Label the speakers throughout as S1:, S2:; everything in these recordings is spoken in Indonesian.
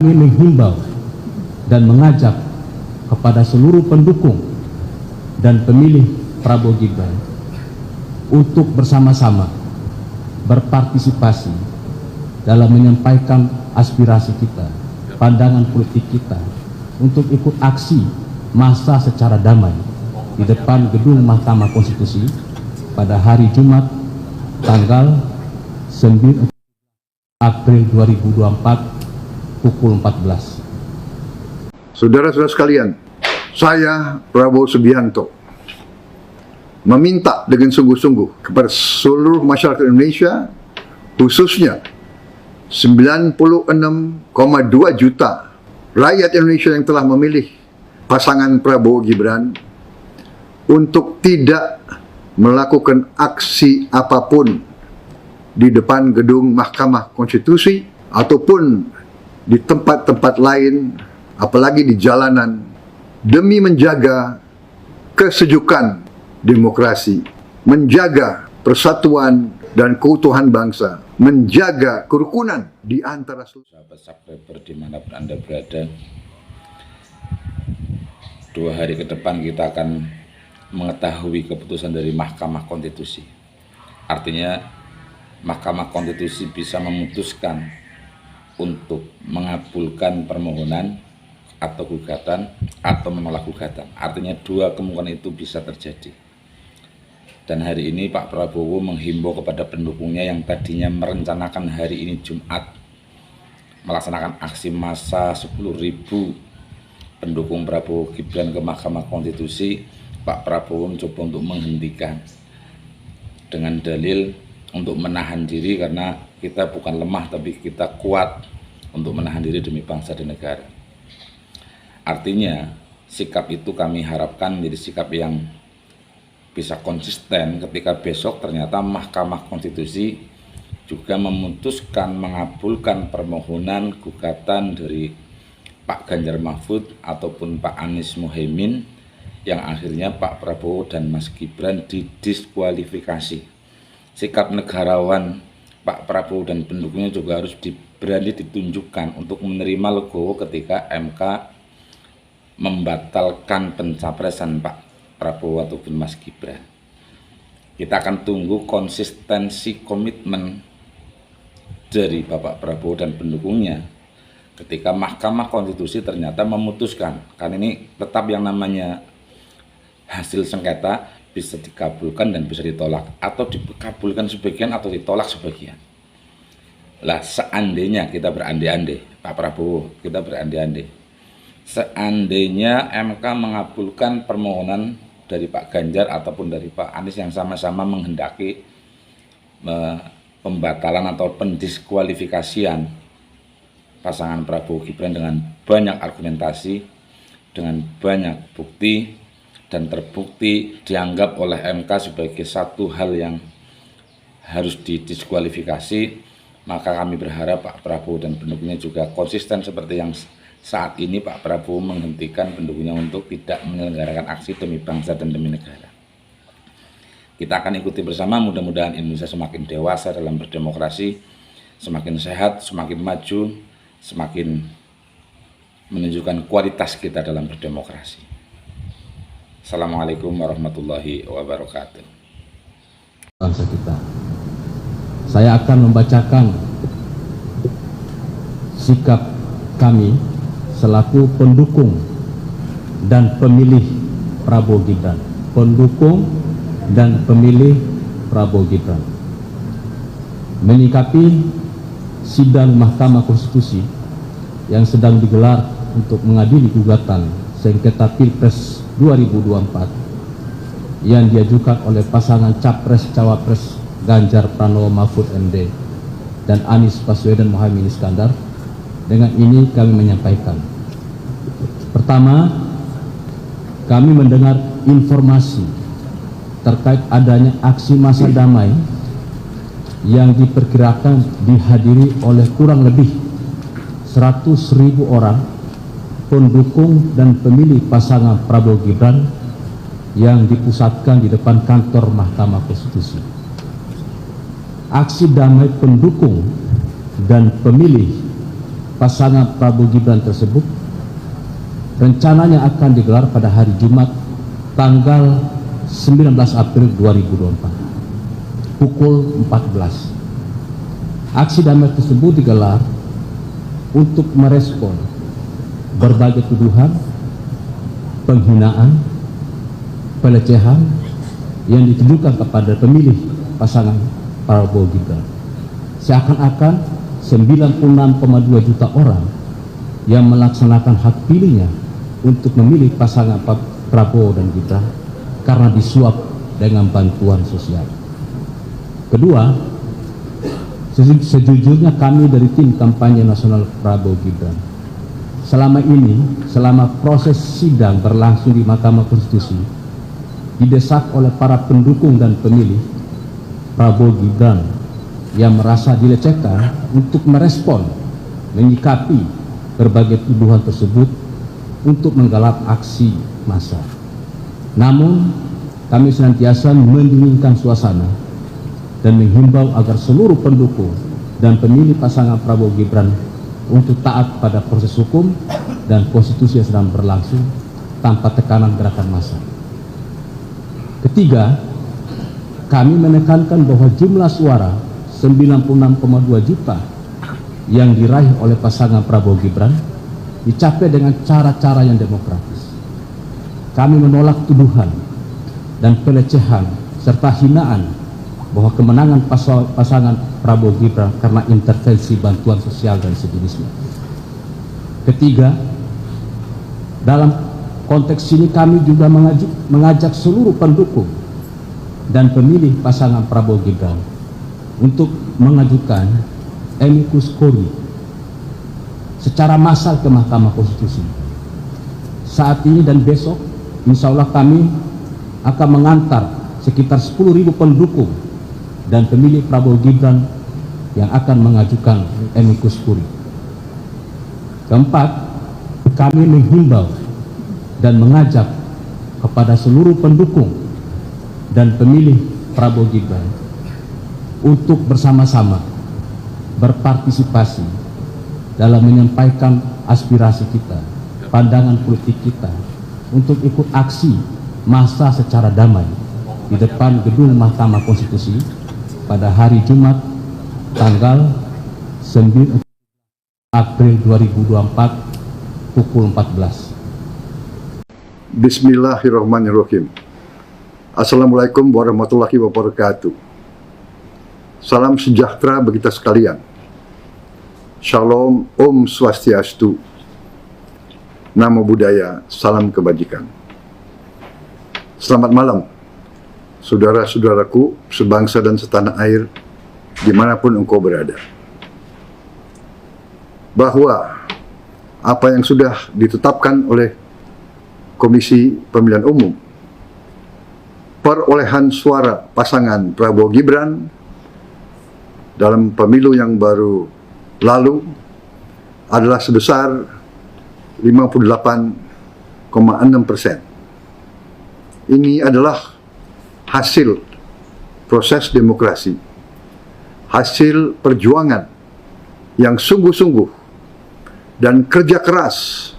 S1: Kami menghimbau dan mengajak kepada seluruh pendukung dan pemilih Prabowo Gibran untuk bersama-sama berpartisipasi dalam menyampaikan aspirasi kita, pandangan politik kita, untuk ikut aksi massa secara damai di depan gedung Mahkamah Konstitusi pada hari Jumat tanggal 9 April 2024 pukul 14.
S2: Saudara-saudara sekalian, saya Prabowo Subianto meminta dengan sungguh-sungguh kepada seluruh masyarakat Indonesia, khususnya 96,2 juta rakyat Indonesia yang telah memilih pasangan Prabowo Gibran, untuk tidak melakukan aksi apapun di depan gedung Mahkamah Konstitusi ataupun di tempat-tempat lain, apalagi di jalanan, demi menjaga kesejukan demokrasi, menjaga persatuan dan keutuhan bangsa, menjaga kerukunan di antara seluruh
S3: sahabat subscriber dimanapun Anda berada. 2 hari ke depan kita akan mengetahui keputusan dari Mahkamah Konstitusi. Artinya Mahkamah Konstitusi bisa memutuskan untuk mengabulkan permohonan atau gugatan atau menolak gugatan. Artinya 2 kemungkinan itu bisa terjadi. Dan hari ini Pak Prabowo menghimbau kepada pendukungnya yang tadinya merencanakan hari ini Jumat melaksanakan aksi massa 10.000 pendukung Prabowo Gibran ke Mahkamah Konstitusi. Pak Prabowo mencoba untuk menghentikan dengan dalil untuk menahan diri, karena kita bukan lemah tapi kita kuat untuk menahan diri demi bangsa dan negara. Artinya sikap itu kami harapkan menjadi sikap yang bisa konsisten ketika besok ternyata Mahkamah Konstitusi juga memutuskan mengabulkan permohonan gugatan dari Pak Ganjar Mahfud ataupun Pak Anies Muhaimin, yang akhirnya Pak Prabowo dan Mas Gibran didiskualifikasi. Sikap negarawan Pak Prabowo dan pendukungnya juga harus berani ditunjukkan untuk menerima legowo ketika MK membatalkan pencapresan Pak Prabowo ataupun Mas Gibran. Kita akan tunggu konsistensi komitmen dari Bapak Prabowo dan pendukungnya ketika Mahkamah Konstitusi ternyata memutuskan, kan ini tetap yang namanya hasil sengketa bisa dikabulkan dan bisa ditolak, atau dikabulkan sebagian atau ditolak sebagian. Lah seandainya kita berandai-andai, Pak Prabowo, kita berandai-andai, seandainya MK mengabulkan permohonan dari Pak Ganjar ataupun dari Pak Anies yang sama-sama menghendaki pembatalan atau pendiskualifikasian pasangan Prabowo Gibran dengan banyak argumentasi, dengan banyak bukti, dan terbukti dianggap oleh MK sebagai satu hal yang harus didiskualifikasi, maka kami berharap Pak Prabowo dan pendukungnya juga konsisten seperti yang saat ini Pak Prabowo menghentikan pendukungnya untuk tidak menyelenggarakan aksi demi bangsa dan demi negara. Kita akan ikuti bersama, mudah-mudahan Indonesia semakin dewasa dalam berdemokrasi, semakin sehat, semakin maju, semakin menunjukkan kualitas kita dalam berdemokrasi. Assalamualaikum warahmatullahi wabarakatuh.
S1: Bangsa kita. Saya akan membacakan sikap kami selaku pendukung dan pemilih Prabowo Gibran. Pendukung dan pemilih Prabowo Gibran. Menyikapi sidang Mahkamah Konstitusi yang sedang digelar untuk mengadili gugatan sengketa Pilpres 2024 yang diajukan oleh pasangan Capres-Cawapres Ganjar Pranowo Mahfud MD dan Anies Baswedan Muhaimin Iskandar. Dengan ini kami menyampaikan, pertama, kami mendengar informasi terkait adanya aksi massa damai yang diperkirakan dihadiri oleh kurang lebih 100.000 orang pendukung dan pemilih pasangan Prabowo Gibran yang dipusatkan di depan kantor Mahkamah Konstitusi. Aksi damai pendukung dan pemilih pasangan Prabowo Gibran tersebut rencananya akan digelar pada hari Jumat tanggal 19 April 2024 pukul 14. Aksi damai tersebut digelar untuk merespon berbagai tuduhan, penghinaan, pelecehan yang ditujukan kepada pemilih pasangan Prabowo Gibran. Seakan-akan 96,2 juta orang yang melaksanakan hak pilihnya untuk memilih pasangan Prabowo dan Gibran karena disuap dengan bantuan sosial. Kedua, sejujurnya kami dari tim kampanye nasional Prabowo Gibran selama proses sidang berlangsung di Mahkamah Konstitusi didesak oleh para pendukung dan pemilih Prabowo Gibran yang merasa dilecehkan untuk merespon, menyikapi berbagai tuduhan tersebut untuk menggalak aksi massa. Namun kami senantiasa mendinginkan suasana dan menghimbau agar seluruh pendukung dan pemilih pasangan Prabowo Gibran untuk taat pada proses hukum dan konstitusi yang sedang berlangsung tanpa tekanan gerakan massa. Ketiga, kami menekankan bahwa jumlah suara 96,2 juta yang diraih oleh pasangan Prabowo Gibran dicapai dengan cara-cara yang demokratis. Kami menolak tuduhan dan pelecehan serta hinaan bahwa kemenangan pasangan Prabowo Gibran karena intervensi bantuan sosial dan sejenisnya. Ketiga, dalam konteks ini kami juga mengajak seluruh pendukung dan pemilih pasangan Prabowo Gibran untuk mengajukan amicus curiae secara massal ke Mahkamah Konstitusi. Saat ini dan besok, insya Allah kami akan mengantar sekitar 10.000 pendukung dan pemilih Prabowo Gibran yang akan mengajukan amicus curiae. Keempat, kami menghimbau dan mengajak kepada seluruh pendukung dan pemilih Prabowo Gibran untuk bersama-sama berpartisipasi dalam menyampaikan aspirasi kita, pandangan politik kita untuk ikut aksi massa secara damai di depan gedung Mahkamah Konstitusi pada hari Jumat tanggal 9 April 2024 pukul 14.
S2: Bismillahirrahmanirrahim. Assalamualaikum warahmatullahi wabarakatuh. Salam sejahtera bagi kita sekalian. Shalom, Om Swastiastu. Namo Buddhaya, salam kebajikan. Selamat malam, saudara-saudaraku sebangsa dan setanah air, dimanapun engkau berada. Bahwa apa yang sudah ditetapkan oleh Komisi Pemilihan Umum, perolehan suara pasangan Prabowo Gibran dalam pemilu yang baru lalu adalah sebesar 58,6%. Ini adalah hasil proses demokrasi, hasil perjuangan yang sungguh-sungguh dan kerja keras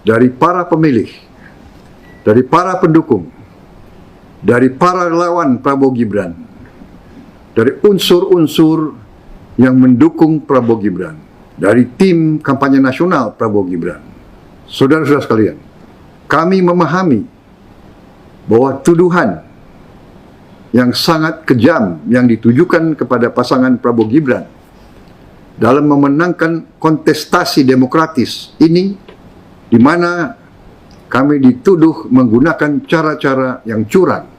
S2: dari para pemilih, dari para pendukung, dari para relawan Prabowo Gibran, dari unsur-unsur yang mendukung Prabowo Gibran, dari tim kampanye nasional Prabowo Gibran. Saudara-saudara sekalian, kami memahami bahwa tuduhan yang sangat kejam yang ditujukan kepada pasangan Prabowo Gibran dalam memenangkan kontestasi demokratis ini, di mana kami dituduh menggunakan cara-cara yang curang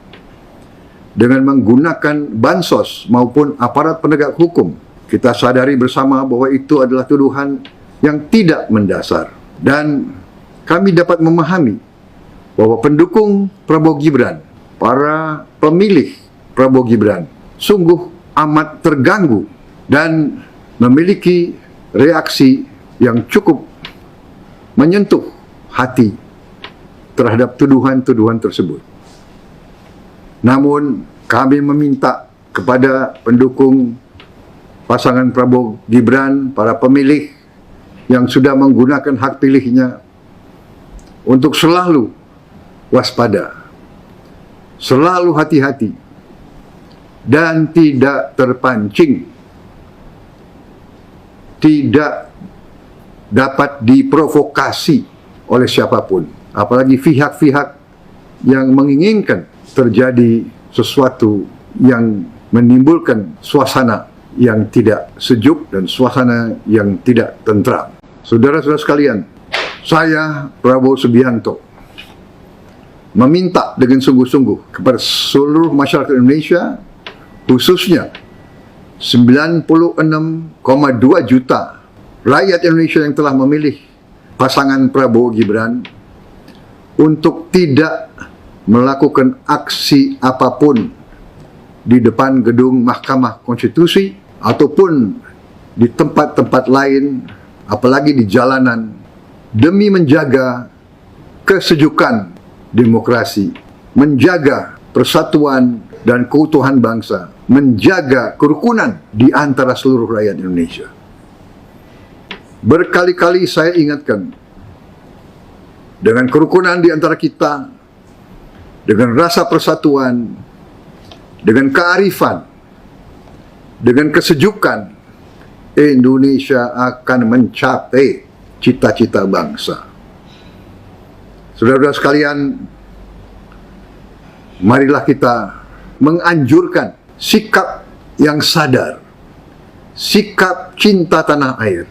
S2: dengan menggunakan bansos maupun aparat penegak hukum. Kita sadari bersama bahwa itu adalah tuduhan yang tidak mendasar, dan kami dapat memahami bahwa pendukung Prabowo Gibran, para pemilih Prabowo Gibran sungguh amat terganggu dan memiliki reaksi yang cukup menyentuh hati terhadap tuduhan-tuduhan tersebut. Namun kami meminta kepada pendukung pasangan Prabowo Gibran, para pemilih yang sudah menggunakan hak pilihnya untuk selalu waspada, selalu hati-hati, dan tidak terpancing, tidak dapat diprovokasi oleh siapapun, apalagi pihak-pihak yang menginginkan terjadi sesuatu yang menimbulkan suasana yang tidak sejuk dan suasana yang tidak tentram. Saudara-saudara sekalian, saya Prabowo Subianto meminta dengan sungguh-sungguh kepada seluruh masyarakat Indonesia, khususnya 96,2 juta rakyat Indonesia yang telah memilih pasangan Prabowo Gibran, untuk tidak melakukan aksi apapun di depan gedung Mahkamah Konstitusi ataupun di tempat-tempat lain, apalagi di jalanan, demi menjaga kesejukan demokrasi, menjaga persatuan dan keutuhan bangsa, menjaga kerukunan di antara seluruh rakyat Indonesia. Berkali-kali saya ingatkan, dengan kerukunan di antara kita, dengan rasa persatuan, dengan kearifan, dengan kesejukan, Indonesia akan mencapai cita-cita bangsa. Saudara-saudara sekalian, marilah kita menganjurkan sikap yang sadar, sikap cinta tanah air,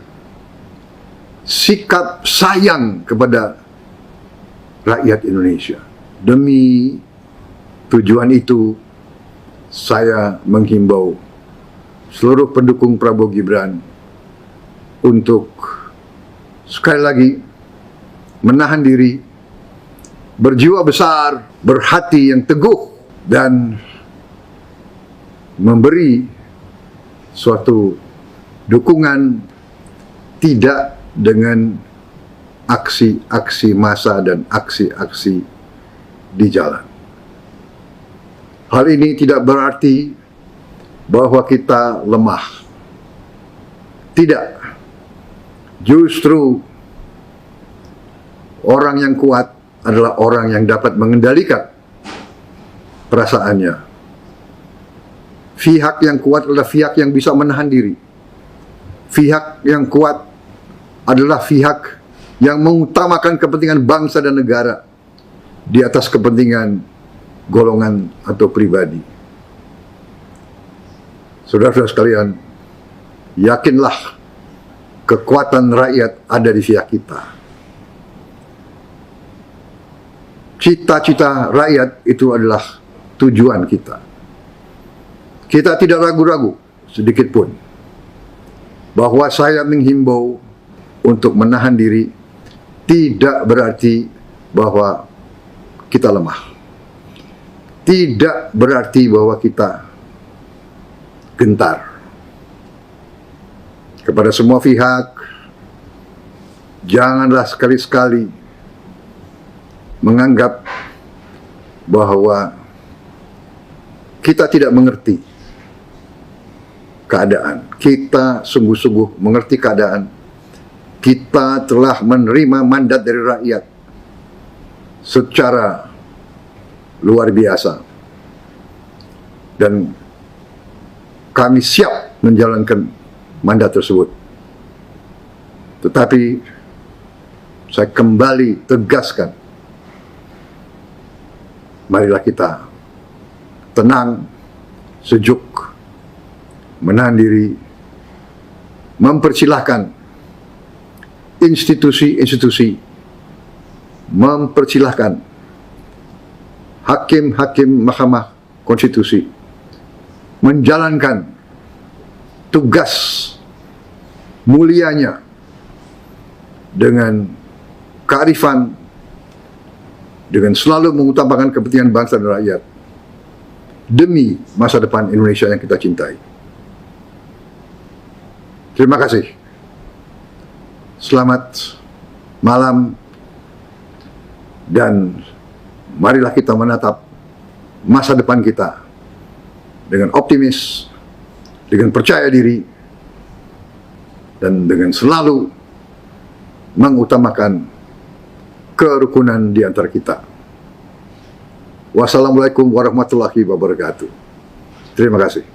S2: sikap sayang kepada rakyat Indonesia. Demi tujuan itu, saya menghimbau seluruh pendukung Prabowo Gibran untuk sekali lagi menahan diri, berjiwa besar, berhati yang teguh, dan memberi suatu dukungan tidak dengan aksi-aksi massa dan aksi-aksi di jalan. Hal ini tidak berarti bahwa kita lemah. Tidak. Justru orang yang kuat adalah orang yang dapat mengendalikan perasaannya. Pihak yang kuat adalah pihak yang bisa menahan diri. Pihak yang kuat adalah pihak yang mengutamakan kepentingan bangsa dan negara di atas kepentingan golongan atau pribadi. Saudara-saudara sekalian, yakinlah kekuatan rakyat ada di pihak kita. Cita-cita rakyat itu adalah tujuan kita. Kita tidak ragu-ragu sedikit pun bahwa saya menghimbau untuk menahan diri tidak berarti bahwa kita lemah. Tidak berarti bahwa kita gentar. Kepada semua pihak, janganlah sekali-sekali menganggap bahwa kita tidak mengerti keadaan. Kita sungguh-sungguh mengerti keadaan. Kita telah menerima mandat dari rakyat secara luar biasa. Dan kami siap menjalankan mandat tersebut. Tetapi saya kembali tegaskan, marilah kita tenang, sejuk, menahan diri, mempersilahkan institusi-institusi, mempersilahkan hakim-hakim Mahkamah Konstitusi menjalankan tugas mulianya dengan kearifan, dengan selalu mengutamakan kepentingan bangsa dan rakyat demi masa depan Indonesia yang kita cintai. Terima kasih. Selamat malam, dan marilah kita menatap masa depan kita dengan optimis, dengan percaya diri, dan dengan selalu mengutamakan kerukunan di antara kita. Wassalamualaikum warahmatullahi wabarakatuh. Terima kasih.